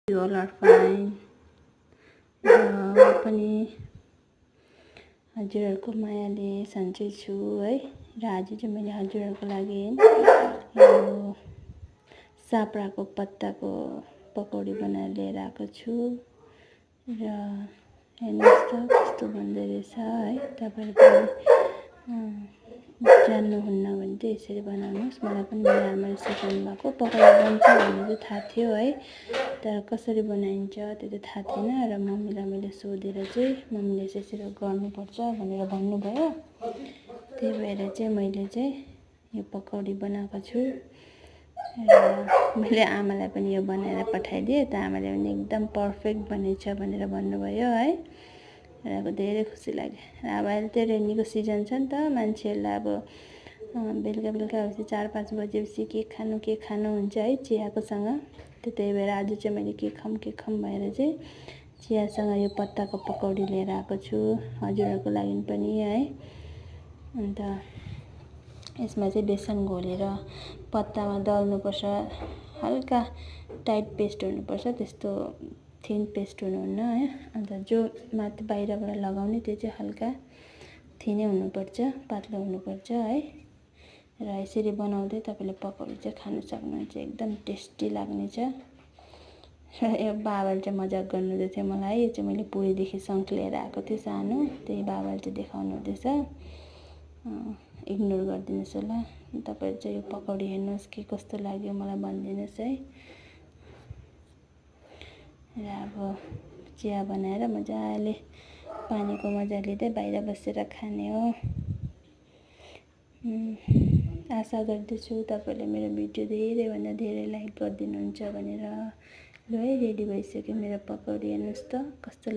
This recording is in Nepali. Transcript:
You all are fine. म पनि हजुरहरूको मायाले सन्चै छु है। र आज चाहिँ मैले हजुरहरूको लागि यो सापराको पत्ताको पकौडी बनाएर लिएर आएको छु। र हेर्नुहोस् त कस्तो बन्दै रहेछ है। तपाईहरु पनि जान्नुहुन्न भने चाहिँ यसरी बनाउनुहोस्। मलाई पनि मेरो आमाले सिकाउनु भएको पकौडी बन्छ भन्ने चाहिँ थाहा थियो है, तर कसरी बनाइन्छ त्यो चाहिँ थाहा थिएन। र मम्मीलाई मैले सोधेर चाहिँ मम्मीले यसरी गर्नुपर्छ भनेर भन्नुभयो। त्यही भएर चाहिँ मैले चाहिँ यो पकौडी बनाएको छु। र मैले आमालाई पनि यो बनाएर पठाइदिएँ, त आमाले पनि एकदम पर्फेक्ट बनेछ भनेर भन्नुभयो है। र धेरै खुसी लाग्यो। अब अहिले चाहिँ रेनीको सिजन छ नि त, मान्छेहरूलाई अब बेलुका बेलुका भएपछि 4-5 बजेपछि के खानु हुन्छ है चियाकोसँग। त्यही भएर आज चाहिँ मैले के खाऊँ भएर चाहिँ चियासँग यो पत्ताको पकौडी लिएर आएको छु हजुरहरूको लागि पनि है। अन्त यसमा चाहिँ बेसन घोलेर पत्तामा दल्नुपर्छ। हल्का टाइट पेस्ट हुनुपर्छ, त्यस्तो थिन पेस्ट हुनुहुन्न है। अन्त जो माथि बाहिरबाट लगाउने त्यो चाहिँ हल्का थिनै हुनुपर्छ, पातलो हुनुपर्छ है। र यसरी बनाउँदै तपाईले पकौडी चाहिँ खान सक्नुहुन्छ, एकदम टेस्टी लाग्नेछ। र यो बाबाले चाहिँ मजाक गर्नुहुँदै थियो मलाई। यो चाहिँ मैले पुरीदेखि शङ्ख लिएर आएको थिएँ सानो, त्यही बाबाले चाहिँ देखाउनु हुँदैछ। इग्नोर गरिदिनुहोस् होला। तपाईहरु चाहिँ यो पकौडी हेर्नुहोस् के कस्तो लाग्यो मलाई भनिदिनुहोस् है। र अब चिया बनाएर मजाले पानीको मजा लिँदै बाहिर बसेर खाने हो। आशा गर्दछु तपाईले मेरो भिडियो धेरैभन्दा धेरै लाइक गरिदिनुहुन्छ भनेर। ल है, रेडी भइसक्यो मेरो पकौडी, हेर्नुहोस् त कस्तो